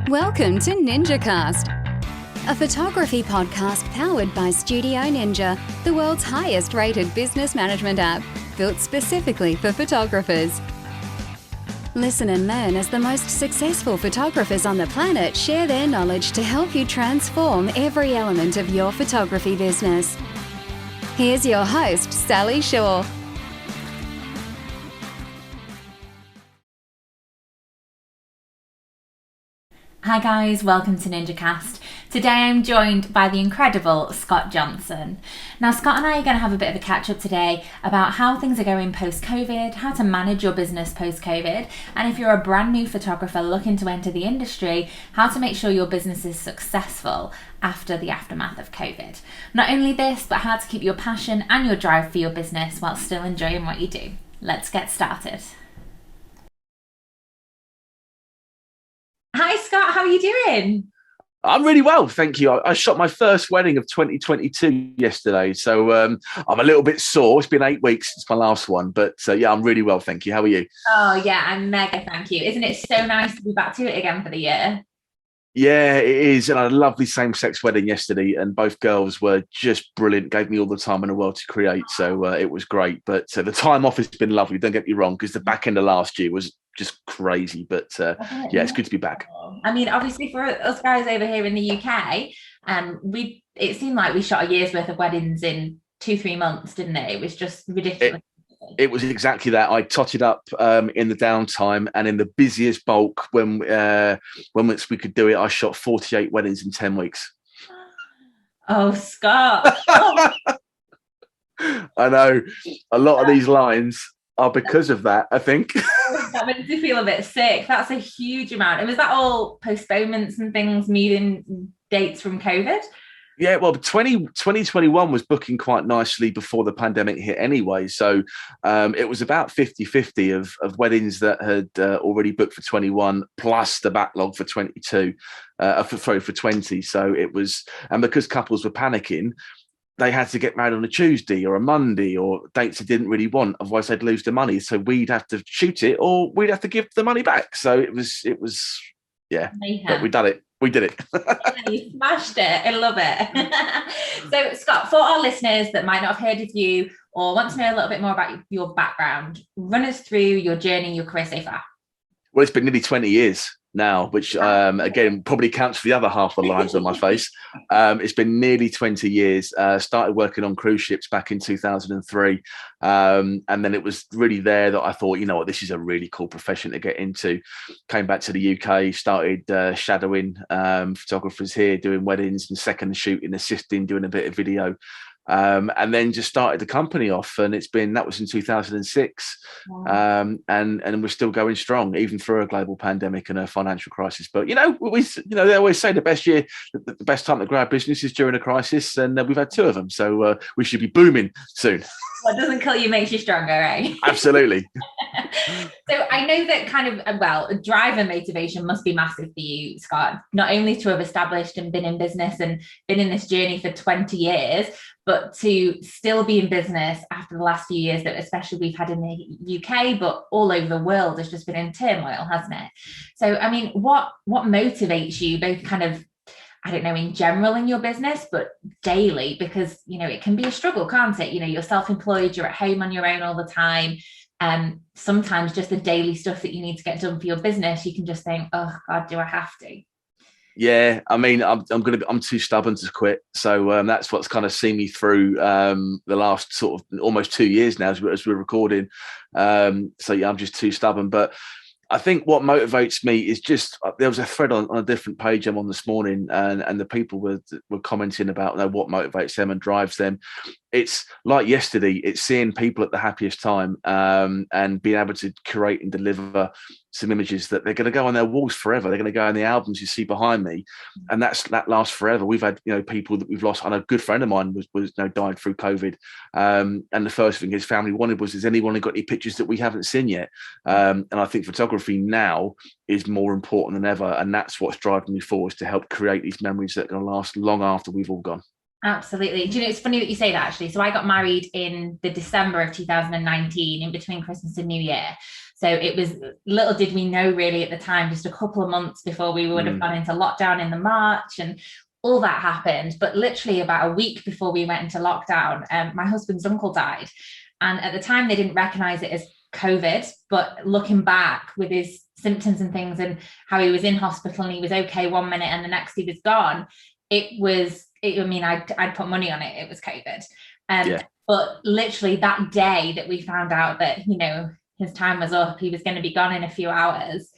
Welcome to NinjaCast, a photography podcast powered by Studio Ninja, the world's highest rated business management app, built specifically for photographers. Listen and learn as the most successful photographers on the planet share their knowledge to help you transform every element of your photography business. Here's your host, Sally Shaw. Hi guys, welcome to NinjaCast. Today I'm joined by the incredible Scott Johnson. Now Scott and I are going to have a bit of a catch up today about how things are going post-COVID, how to manage your business post-COVID, and if you're a brand new photographer looking to enter the industry, how to make sure your business is successful after the aftermath of COVID. Not only this, but how to keep your passion and your drive for your business while still enjoying what you do. Let's get started. Hi Scott, how are you doing? I'm really well, thank you. I shot my first wedding of 2022 yesterday, so I'm a little bit sore. It's been 8 weeks since my last one, but yeah, I'm really well, thank you. How are you? Oh yeah, I'm mega, thank you. Isn't it so nice to be back to it again for the year? Yeah, it is. And I had a lovely same-sex wedding yesterday, and both girls were just brilliant, gave me all the time in the world to create, so it was great. But the time off has been lovely, don't get me wrong, because the back end of last year was just crazy. But yeah, it's good to be back. I mean, obviously for us guys over here in the UK, it seemed like we shot a year's worth of weddings in 2-3 months, didn't it? It was just ridiculous. It was exactly that. I totted up in the downtime, and in the busiest bulk when we could do it, I shot 48 weddings in 10 weeks. Oh, Scott. I know a lot of these lines are because of that, I think. That makes me feel a bit sick. That's a huge amount. And was that all postponements and things, moving dates from COVID? Yeah, well, 2021 was booking quite nicely before the pandemic hit anyway. So it was about 50-50 of weddings that had already booked for 21 plus the backlog for 22, for 20. So it was, and because couples were panicking, they had to get married on a Tuesday or a Monday or dates they didn't really want. Otherwise they'd lose the money. So we'd have to shoot it or we'd have to give the money back. So it was, yeah, but we done it. We did it. Yeah, you smashed it. I love it. So, Scott, for our listeners that might not have heard of you or want to know a little bit more about your background, run us through your journey, your career so far. Well, it's been nearly 20 years now, which again probably counts for the other half of the lines on my face. It's been nearly 20 years. Started working on cruise ships back in 2003, and then it was really there that I thought, you know what, this is a really cool profession to get into. Came back to the UK, started shadowing photographers here, doing weddings and second shooting, assisting, doing a bit of video. And then just started the company off, and that was in 2006. Wow. And we're still going strong, even through a global pandemic and a financial crisis. But they always say the best time to grow a business is during a crisis, and we've had 2 of them, so we should be booming soon. What doesn't kill you makes you stronger, right? Absolutely. So I know that drive and motivation must be massive for you, Scott, not only to have established and been in business and been in this journey for 20 years, but to still be in business after the last few years that especially we've had in the UK, but all over the world has just been in turmoil, hasn't it? So, I mean, what motivates you both kind of, I don't know, in general in your business, but daily, because, it can be a struggle, can't it? You're self-employed, you're at home on your own all the time. Sometimes just the daily stuff that you need to get done for your business, you can just think, oh God, do I have to? Yeah, I mean, I'm too stubborn to quit. So that's what's kind of seen me through the last sort of almost 2 years now as we're recording. So yeah, I'm just too stubborn. But I think what motivates me is just, there was a thread on a different page I'm on this morning, and the people were commenting about what motivates them and drives them. It's like yesterday, it's seeing people at the happiest time, and being able to create and deliver some images that they're going to go on their walls forever. They're going to go in the albums you see behind me, and that lasts forever. We've had people that we've lost. I know a good friend of mine was died through COVID, and the first thing his family wanted was, has anyone got any pictures that we haven't seen yet? And I think photography now is more important than ever, and that's what's driving me forward, is to help create these memories that are going to last long after we've all gone. Absolutely. Do you know, it's funny that you say that, actually. So I got married in the December of 2019, in between Christmas and New Year. So it was, little did we know really at the time, just a couple of months before we would have gone into lockdown in the March, and all that happened. But literally about a week before we went into lockdown, my husband's uncle died. And at the time, they didn't recognize it as COVID, but looking back with his symptoms and things and how he was in hospital and he was okay one minute and the next he was gone, I'd put money on it. It was COVID. But literally that day that we found out that, his time was up, he was going to be gone in a few hours,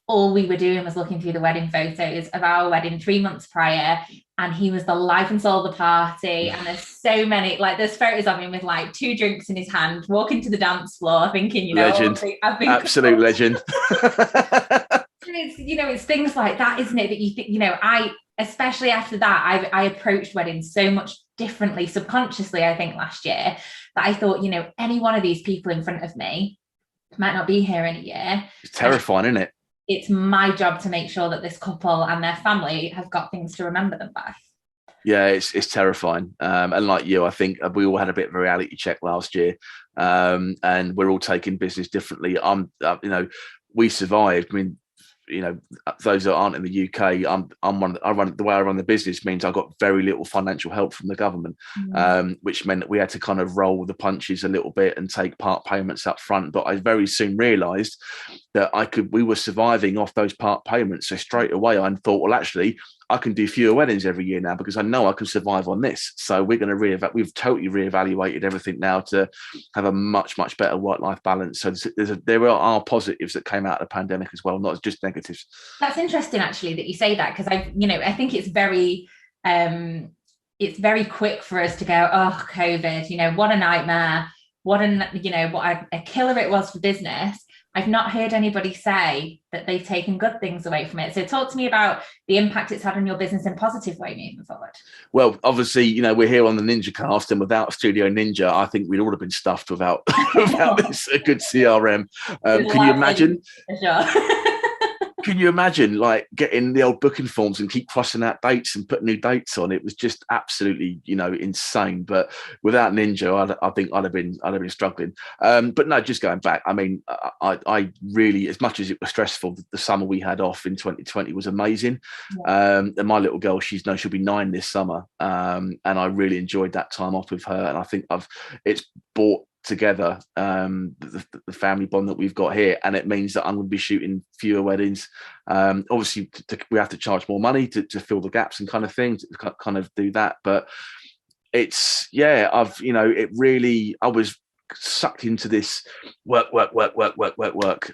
all we were doing was looking through the wedding photos of our wedding 3 months prior, and he was the life and soul of the party. And there's so many, there's photos of him with 2 drinks in his hand, walking to the dance floor, thinking, legend. I've been absolute legend. It's things like that, isn't it? That you think, especially after that, I approached weddings so much differently subconsciously, I think last year, that I thought, any one of these people in front of me might not be here in a year. It's terrifying, isn't it? It's my job to make sure that this couple and their family have got things to remember them by. Yeah, it's terrifying. And like you, I think we all had a bit of a reality check last year, and we're all taking business differently. We survived. I mean, those that aren't in the UK, the way I run the business means I got very little financial help from the government, which meant that we had to kind of roll the punches a little bit and take part payments up front. But I very soon realised that we were surviving off those part payments. So straight away I thought, well, actually, I can do fewer weddings every year now because I know I can survive on this. So we're going to we've totally reevaluated everything now to have a much, much better work-life balance. So there are positives that came out of the pandemic as well, not just negatives. That's interesting, actually, that you say that, because I think it's very quick for us to go, oh, COVID, what a nightmare, what a killer it was for business. I've not heard anybody say that they've taken good things away from it. So talk to me about the impact it's had on your business in a positive way moving forward. Well, obviously, we're here on the Ninja Cast, and without Studio Ninja, I think we'd all have been stuffed without this a good CRM. Can you imagine? Can you imagine getting the old booking forms and keep crossing out dates and putting new dates on? It was just absolutely, insane. But without Ninja, I think I'd have been struggling. But no, just going back, I mean, I really, as much as it was stressful, the summer we had off in 2020 was amazing. And my little girl, she'll be 9 this summer. And I really enjoyed that time off with her. And I think it's brought together the family bond that we've got here, and it means that I'm going to be shooting fewer weddings. Obviously we have to charge more money to fill the gaps and kind of things, kind of do that. But it's I was sucked into this work,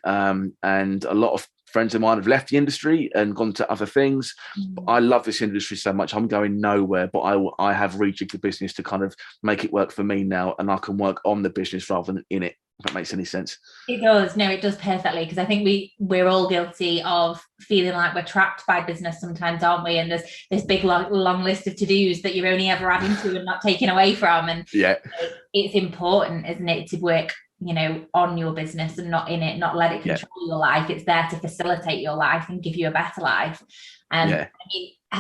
and a lot of friends of mine have left the industry and gone to other things. But I love this industry so much. I'm going nowhere, but I have rejigged the business to kind of make it work for me now, and I can work on the business rather than in it, if that makes any sense. It does. No, it does perfectly, because I think we're all guilty of feeling like we're trapped by business sometimes, aren't we? And there's this big long list of to-dos that you're only ever adding to and not taking away from. And it's important, isn't it, to work on your business and not in it, not let it control your life. It's there to facilitate your life and give you a better life. I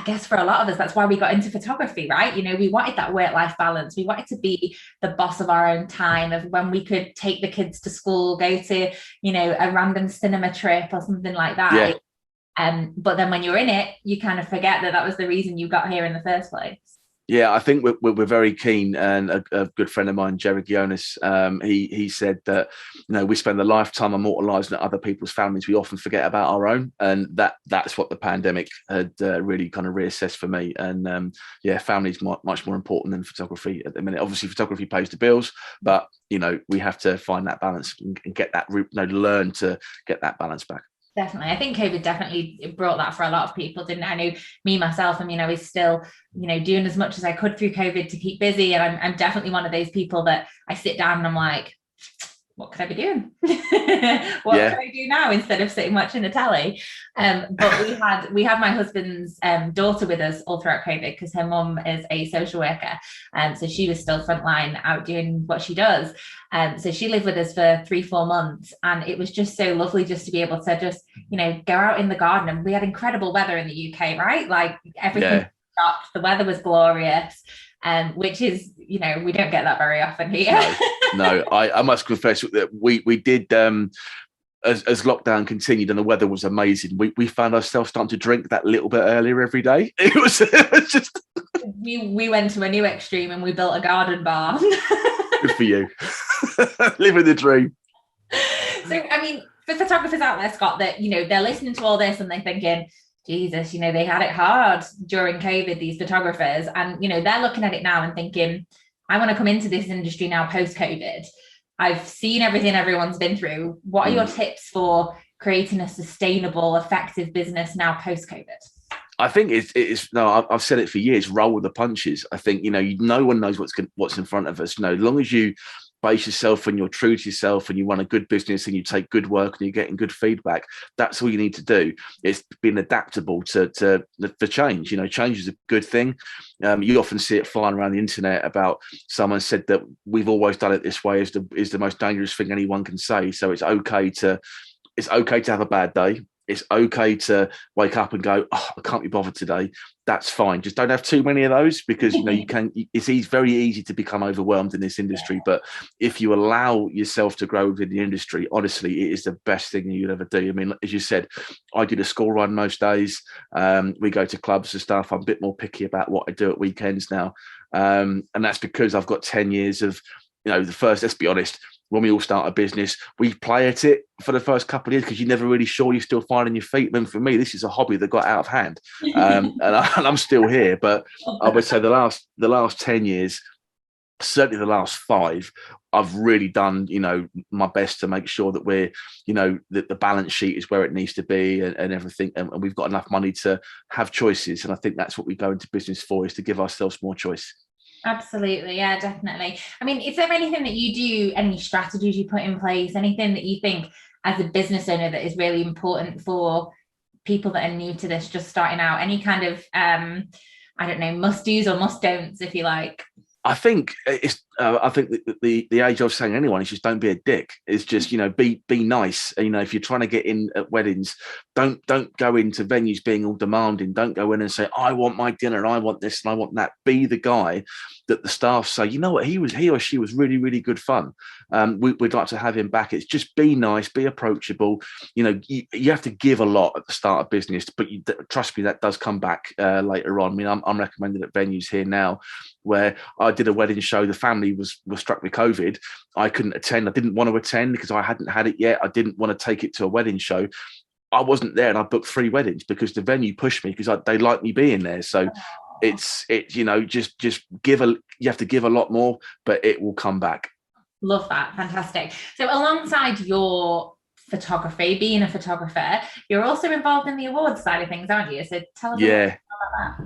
guess for a lot of us, that's why we got into photography, right? We wanted that work-life balance. We wanted to be the boss of our own time, of when we could take the kids to school, go to, a random cinema trip or something like that. But then when you're in it, you kind of forget that was the reason you got here in the first place. Yeah, I think we're very keen, and a good friend of mine, Jerry Gionis, he said that we spend a lifetime immortalising other people's families. We often forget about our own, and that's what the pandemic had really kind of reassessed for me. And family is much more important than photography at the minute. Obviously, photography pays the bills, but we have to find that balance and get that learn to get that balance back. Definitely. I think COVID definitely brought that for a lot of people, didn't it? I know me, myself, I was still, doing as much as I could through COVID to keep busy. And I'm definitely one of those people that I sit down and I'm like, what could I be doing? What can I do now instead of sitting watching the telly? But we had my husband's daughter with us all throughout COVID, because her mum is a social worker. So she was still frontline out doing what she does. So she lived with us for 3-4 months, and it was just so lovely just to be able to just, go out in the garden. And we had incredible weather in the UK, right? Like everything stopped. The weather was glorious. Which is, we don't get that very often here. No, I must confess that we did as lockdown continued and the weather was amazing, we found ourselves starting to drink that little bit earlier every day. It was just. We went to a new extreme and we built a garden bar. Good for you. Living the dream. So, I mean, for photographers out there, Scott, that, they're listening to all this and they're thinking, Jesus, they had it hard during COVID, these photographers. And, they're looking at it now and thinking, I want to come into this industry now post-COVID. I've seen everything everyone's been through. What are your tips for creating a sustainable, effective business now post-COVID? I think it's no. I've said it for years. Roll with the punches. I think no one knows what's in front of us. As long as you base yourself and you're true to yourself and you run a good business and you take good work and you're getting good feedback, that's all you need to do. It's being adaptable to change. Change is a good thing. You often see it flying around the internet about someone said that we've always done it this way is the most dangerous thing anyone can say. So it's okay to have a bad day. It's okay to wake up and go, oh, I can't be bothered today. That's fine. Just don't have too many of those, because it's very easy to become overwhelmed in this industry. But if you allow yourself to grow within the industry, honestly, it is the best thing you'd ever do. I mean, as you said, I do the school run most days. We go to clubs and stuff. I'm a bit more picky about what I do at weekends now. And that's because I've got 10 years of, let's be honest, when we all start a business, we play at it for the first couple of years because you're never really sure, you're still finding your feet. And for me, this is a hobby that got out of hand, and I'm still here. But I would say the last 10 years, certainly the last 5, I've really done, my best to make sure that we're, that the balance sheet is where it needs to be and everything. And we've got enough money to have choices. And I think that's what we go into business for, is to give ourselves more choice. Absolutely. Yeah, definitely. I mean, is there anything that you do, any strategies you put in place, anything that you think as a business owner that is really important for people that are new to this, just starting out? Any kind of, must-dos or must-don'ts, if you like? I think I think the age of saying anyone is just don't be a dick. It's just, be nice. If you're trying to get in at weddings, don't go into venues being all demanding. Don't go in and say, I want my dinner and I want this and I want that. Be the guy that the staff say, you know what, he or she was really, really good fun. We'd like to have him back. It's just be nice, be approachable. You have to give a lot at the start of business, but trust me, that does come back later on. I mean, I'm recommended at venues here now where I did a wedding show. The family was struck with COVID. I couldn't attend. I didn't want to attend because I hadn't had it yet. I didn't want to take it to a wedding show. I wasn't there, and I booked 3 weddings because the venue pushed me because they liked me being there. So just give you have to give a lot more, but it will come back. Love that. Fantastic. So alongside your photography, being a photographer, you're also involved in the awards side of things, aren't you? So tell us about that.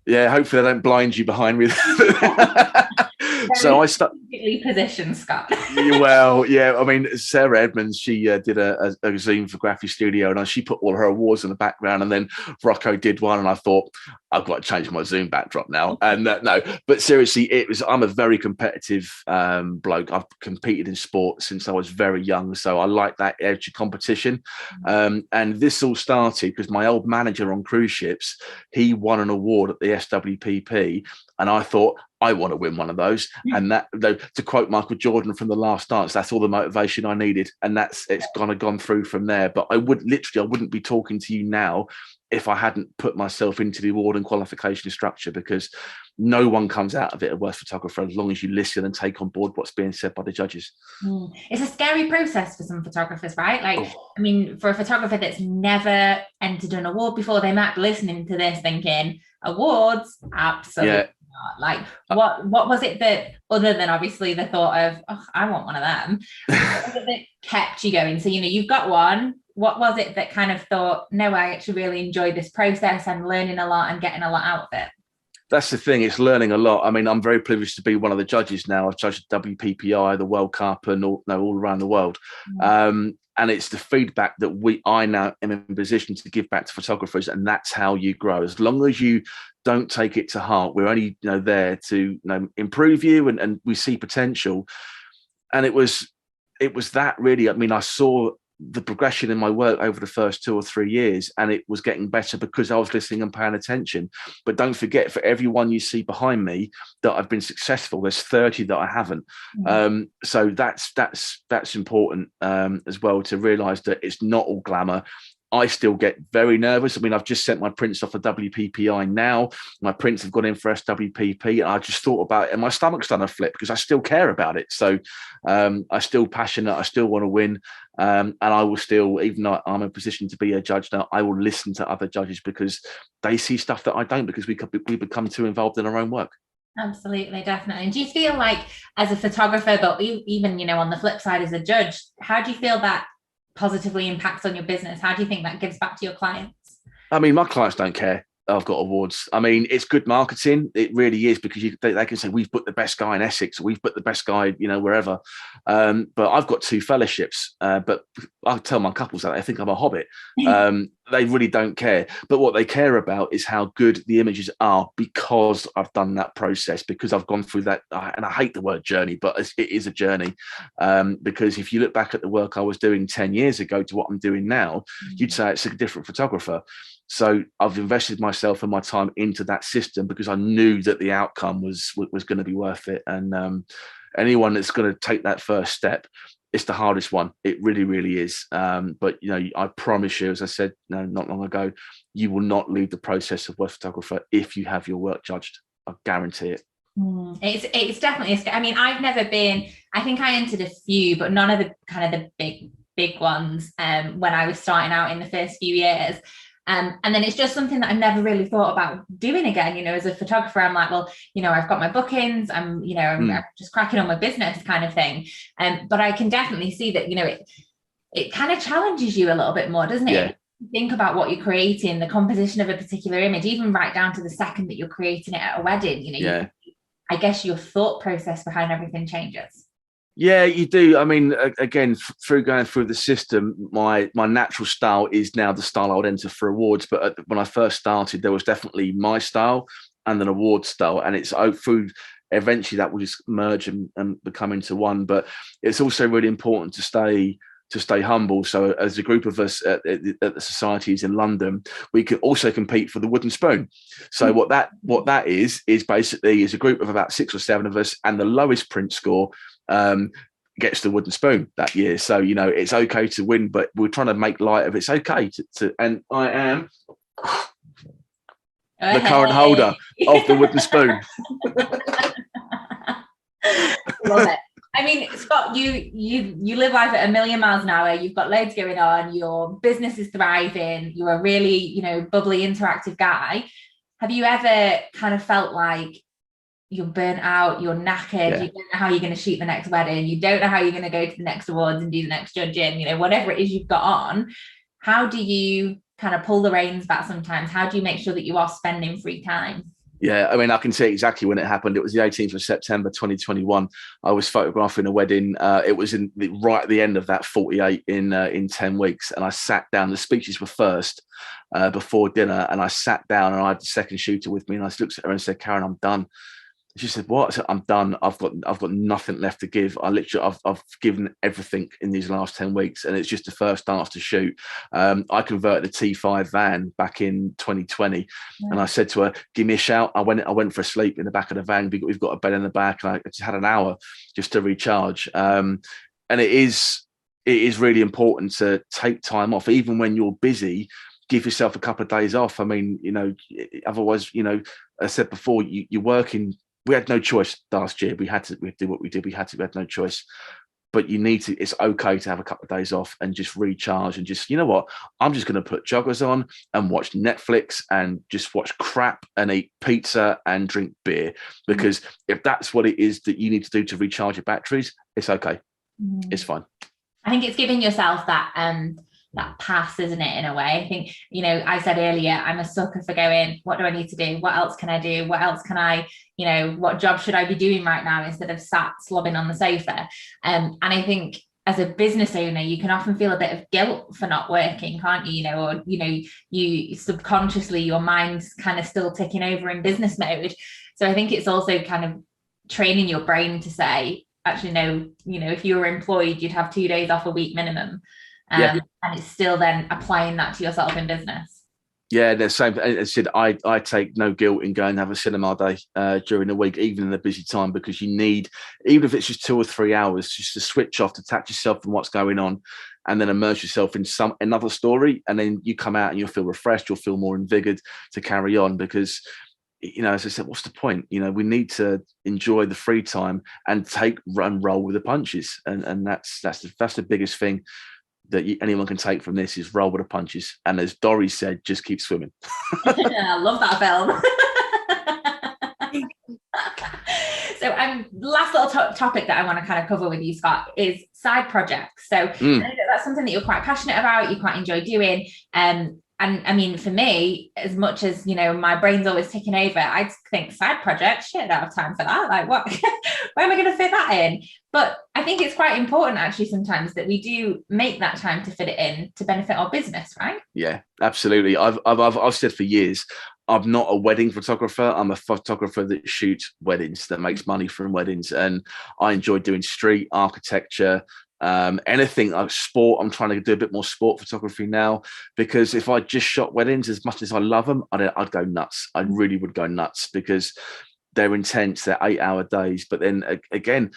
Yeah, hopefully I don't blind you behind me. So I positioned, Scott. Well, yeah. I mean, Sarah Edmonds, she did a Zoom photography studio, and she put all her awards in the background. And then Rocco did one, and I thought, I've got to change my Zoom backdrop now. And no, but seriously, I'm a very competitive bloke. I've competed in sport since I was very young, so I like that edge of competition. And this all started because my old manager on cruise ships, he won an award at the SWPP, and I thought, I want to win one of those. And that, to quote Michael Jordan from The Last Dance, that's all the motivation I needed. And it's gone through from there. But I wouldn't be talking to you now if I hadn't put myself into the award and qualification structure, because no one comes out of it a worse photographer as long as you listen and take on board what's being said by the judges. It's a scary process for some photographers, right? I mean, for a photographer that's never entered an award before, they might be listening to this thinking, awards? Absolutely. Yeah. Like, what was it that, other than obviously the thought of, oh, I want one of them, what was it that kept you going? So, you've got one. What was it that kind of thought, no, I actually really enjoyed this process and learning a lot and getting a lot out of it? That's the thing, it's learning a lot. I mean, I'm very privileged to be one of the judges now. I've judged WPPI, the World Cup, and all around the world. And it's the feedback that I now am in a position to give back to photographers, and that's how you grow. As long as you don't take it to heart, we're only there to improve you, and we see potential. And it was that really. I mean, I saw the progression in my work over the first 2 or 3 years, and it was getting better because I was listening and paying attention. But don't forget, for everyone you see behind me that I've been successful, there's 30 that I haven't. So that's important as well, to realize that it's not all glamour. I still get very nervous. I mean, I've just sent my prints off for WPPI now. My prints have gone in for SWPP, and I just thought about it, and my stomach's done a flip because I still care about it. So I'm still passionate. I still want to win. And I will still, even though I'm in a position to be a judge now, I will listen to other judges because they see stuff that I don't, because we become too involved in our own work. Absolutely, definitely. And do you feel like, as a photographer, but even, you know, on the flip side as a judge, how do you feel that positively impacts on your business? How do you think that gives back to your clients? I mean, my clients don't care I've got awards. I mean, it's good marketing. It really is, because they can say, we've put the best guy in Essex, we've put the best guy, you know, wherever. But I've got 2 fellowships, but I tell my couples that they think I'm a hobbit. They really don't care. But what they care about is how good the images are, because I've done that process, because I've gone through that. And I hate the word journey, but it is a journey. Because if you look back at the work I was doing 10 years ago to what I'm doing now, you'd say it's a different photographer. So I've invested myself and my time into that system because I knew that the outcome was going to be worth it. And anyone that's going to take that first step, it's the hardest one. It really, really is. But, you know, I promise you, as I said not long ago, you will not leave the process of worst photographer if you have your work judged. I guarantee it. It's definitely, I mean, I've never been, I think I entered a few, but none of the kind of the big ones when I was starting out in the first few years. And then it's just something that I never really thought about doing again. You know, as a photographer, I'm like, well, you know, I've got my bookings, I'm just cracking on my business kind of thing. But I can definitely see that, you know, it kind of challenges you a little bit more, doesn't it? Yeah. Think about what you're creating, the composition of a particular image, even right down to the second that you're creating it at a wedding. You know, I guess your thought process behind everything changes. Yeah, you do. I mean, again, through going through the system, my natural style is now the style I would enter for awards. But when I first started, there was definitely my style and an award style. And it's through, eventually that will just merge and become into one. But it's also really important to stay humble. So as a group of us at the societies in London, we can also compete for the wooden spoon. So what that is basically is a group of about 6 or 7 of us, and the lowest print score gets the wooden spoon that year. So, you know, it's okay to win, but we're trying to make light of it's okay to and I am the current holder of the wooden spoon. Love it. I mean, Scott, you live life at a million miles an hour. You've got loads going on. Your business is thriving. You're a really, you know, bubbly, interactive guy. Have you ever kind of felt like you're burnt out, you're knackered, you don't know how you're going to shoot the next wedding, you don't know how you're going to go to the next awards and do the next judging, you know, whatever it is you've got on? How do you kind of pull the reins back sometimes? How do you make sure that you are spending free time? Yeah, I mean, I can say exactly when it happened. It was the 18th of September, 2021. I was photographing a wedding. It was right at the end of that 48 in 10 weeks. And I sat down. The speeches were first before dinner. And I sat down, and I had the second shooter with me. And I looked at her and said, "Karen, I'm done." She said, "What?" I said, "I'm done. I've got nothing left to give. I've given everything in these last 10 weeks, and it's just the first dance to shoot." I converted a T5 van back in 2020, and I said to her, "Give me a shout." I went for a sleep in the back of the van. We've got a bed in the back, and I just had an hour just to recharge. And it is really important to take time off, even when you're busy. Give yourself a couple of days off. I mean, you know, otherwise, you know, I said before, you're working. We had no choice last year. We had to do what we did. We had no choice. But you need to, it's okay to have a couple of days off and just recharge and just, you know what, I'm just going to put joggers on and watch Netflix and just watch crap and eat pizza and drink beer. Because if that's what it is that you need to do to recharge your batteries, it's okay. It's fine. I think it's giving yourself that pass, isn't it, in a way? I think, you know, I said earlier, I'm a sucker for going, what do I need to do? What else can I do? What else can I, you know, what job should I be doing right now instead of sat slobbing on the sofa? And I think as a business owner, you can often feel a bit of guilt for not working, can't you? You know, or, you know, you subconsciously, your mind's kind of still ticking over in business mode. So I think it's also kind of training your brain to say, actually, no, you know, if you were employed, you'd have 2 days off a week minimum. And it's still then applying that to yourself in business. Yeah, the same. As I said, I take no guilt in going and have a cinema day during the week, even in a busy time, because you need, even if it's just 2 or 3 hours, just to switch off, detach yourself from what's going on, and then immerse yourself in another story, and then you come out and you'll feel refreshed, you'll feel more invigorated to carry on. Because, you know, as I said, what's the point? You know, we need to enjoy the free time and roll with the punches, and that's the biggest thing that anyone can take from this is roll with the punches. And as Dory said, just keep swimming. I love that film. So last little topic that I want to kind of cover with you, Scott, is side projects. So I know that's something that you're quite passionate about, you quite enjoy doing. And I mean, for me, as much as, you know, my brain's always ticking over, I think side projects, shit, I don't have time for that. Like, what? Where am I going to fit that in? But I think it's quite important, actually, sometimes that we do make that time to fit it in to benefit our business, right? Yeah, absolutely. I've said for years, I'm not a wedding photographer. I'm a photographer that shoots weddings, that makes money from weddings. And I enjoy doing street architecture, anything like sport. I'm trying to do a bit more sport photography now, because if I just shot weddings, as much as I love them, I'd go nuts. I really would go nuts, because they're intense. They're 8-hour days. But then again,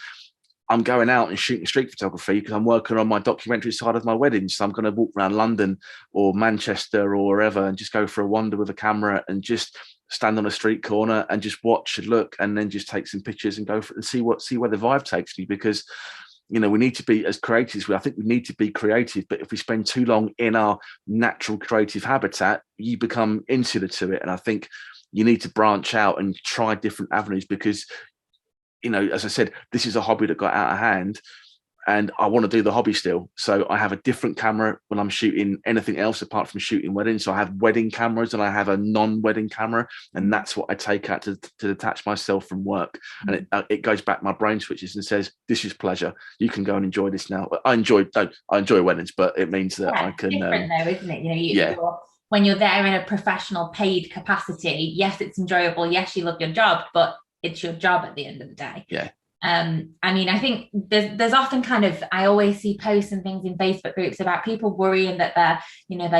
I'm going out and shooting street photography because I'm working on my documentary side of my wedding. So I'm going to walk around London or Manchester or wherever and just go for a wander with a camera and just stand on a street corner and just watch and look, and then just take some pictures and go for it and see where the vibe takes me. Because, you know, we need to be as creatives. I think we need to be creative, but if we spend too long in our natural creative habitat, you become insular to it. And I think you need to branch out and try different avenues, because, you know, as I said, this is a hobby that got out of hand, and I want to do the hobby still. So I have a different camera when I'm shooting anything else apart from shooting weddings. So I have wedding cameras and I have a non-wedding camera, and that's what I take out to detach myself from work. And it goes back, my brain switches and says, this is pleasure. You can go and enjoy this now. I enjoy weddings, but it means that I can. Different though, isn't it? You know, when you're there in a professional paid capacity, yes, it's enjoyable. Yes, you love your job, but it's your job at the end of the day. Yeah. I mean, I think there's often kind of, I always see posts and things in Facebook groups about people worrying that they're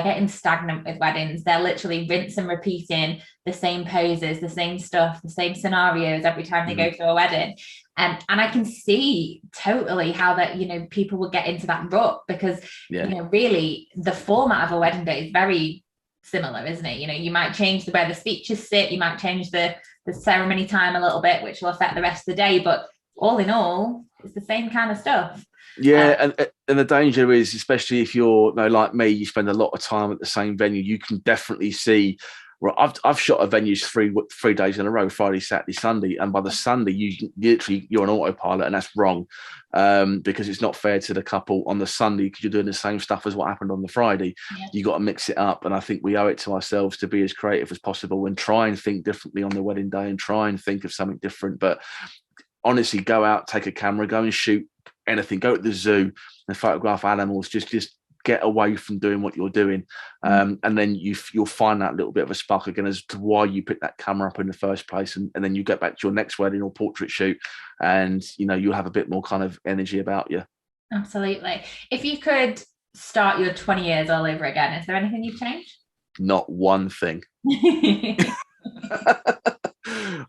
getting stagnant with weddings. They're literally rinse and repeating the same poses, the same stuff, the same scenarios every time they go to a wedding. And I can see totally how that, you know, people will get into that rut, because, you know, really the format of a wedding day is very similar, isn't it? You know, you might change where the speeches sit, you might change the ceremony time a little bit, which will affect the rest of the day, but all in all, it's the same kind of stuff. Yeah, and the danger is, especially if you're, you know, like me, you spend a lot of time at the same venue, you can definitely see. Well, I've shot a venues 3 days in a row, Friday, Saturday, Sunday, and by the Sunday you're on autopilot, and that's wrong, because it's not fair to the couple on the Sunday, because you're doing the same stuff as what happened on the Friday. You got to mix it up, and I think we owe it to ourselves to be as creative as possible and try and think differently on the wedding day and try and think of something different. But honestly, go out, take a camera, go and shoot anything, go to the zoo and photograph animals, just get away from doing what you're doing. And then you'll find that little bit of a spark again as to why you picked that camera up in the first place. And then you get back to your next wedding or portrait shoot, and, you know, you'll have a bit more kind of energy about you. Absolutely. If you could start your 20 years all over again, is there anything you'd change? Not one thing.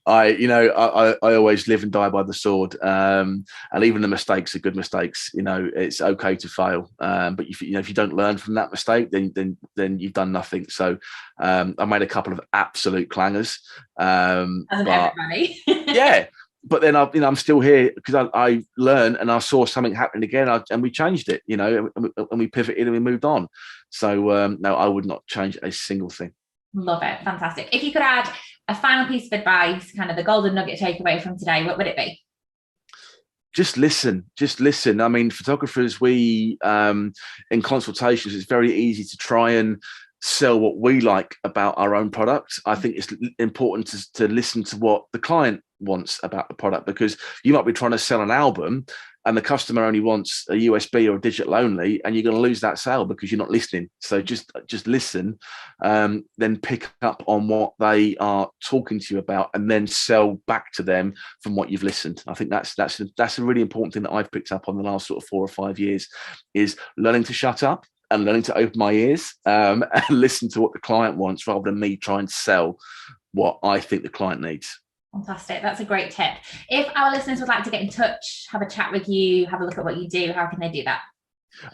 I always live and die by the sword, and even the mistakes are good mistakes. You know, it's okay to fail, but if you don't learn from that mistake, then you've done nothing. So I made a couple of absolute clangers, everybody. Yeah, but then I'm still here because I learned and I saw something happening again, and we changed it. You know, and we pivoted and we moved on. So no, I would not change a single thing. Love it. Fantastic. If you could add a final piece of advice, kind of the golden nugget takeaway from today, what would it be? Just listen. I mean, photographers, we in consultations, it's very easy to try and sell what we like about our own product. I think it's important to listen to what the client wants about the product, because you might be trying to sell an album and the customer only wants a USB or a digital only, and you're going to lose that sale because you're not listening. So just listen, then pick up on what they are talking to you about, and then sell back to them from what you've listened. I think that's a really important thing that I've picked up on the last sort of 4 or 5 years, is learning to shut up and learning to open my ears and listen to what the client wants rather than me trying to sell what I think the client needs. Fantastic. That's a great tip. If our listeners would like to get in touch, have a chat with you, have a look at what you do, how can they do that?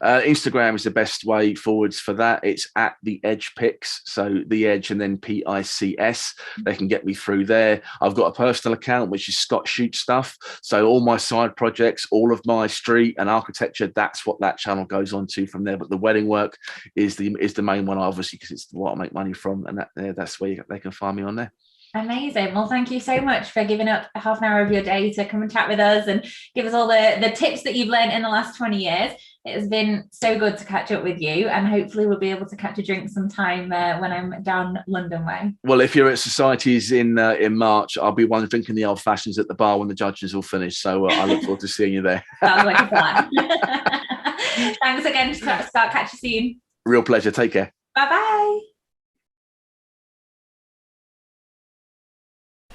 Instagram is the best way forwards for that. It's at the Edge Pics, so the Edge and then PICS. They can get me through there. I've got a personal account which is Scott Shoot Stuff. So all my side projects, all of my street and architecture, that's what that channel goes on to from there. But the wedding work is the main one, obviously, because it's what I make money from, and that's where they can find me on there. Amazing. Well, thank you so much for giving up half an hour of your day to come and chat with us and give us all the tips that you've learned in the last 20 years. It has been so good to catch up with you, and hopefully we'll be able to catch a drink sometime when I'm down London way. Well, if you're at Societies in March, I'll be one drinking the old fashions at the bar when the judges all finish. So I look forward to seeing you there. Sounds like a plan. Thanks again, Scott. Catch you soon. Real pleasure. Take care. Bye-bye.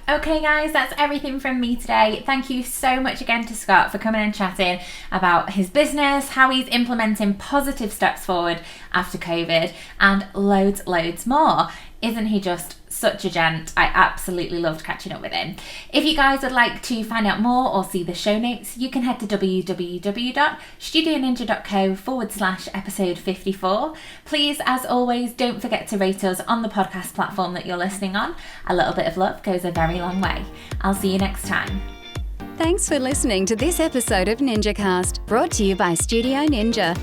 Okay, guys, that's everything from me today. Thank you so much again to Scott for coming and chatting about his business, how he's implementing positive steps forward after COVID, and loads more. Isn't he just such a gent? I absolutely loved catching up with him. If you guys would like to find out more or see the show notes, you can head to www.studioninja.co/episode 54. Please, as always, don't forget to rate us on the podcast platform that you're listening on. A little bit of love goes a very long way. I'll see you next time. Thanks for listening to this episode of NinjaCast, brought to you by Studio Ninja.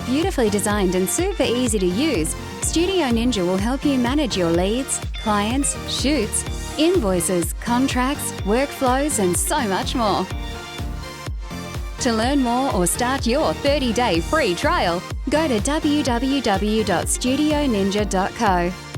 Beautifully designed and super easy to use, Studio Ninja will help you manage your leads, clients, shoots, invoices, contracts, workflows, and so much more. To learn more or start your 30-day free trial, go to www.studioninja.co.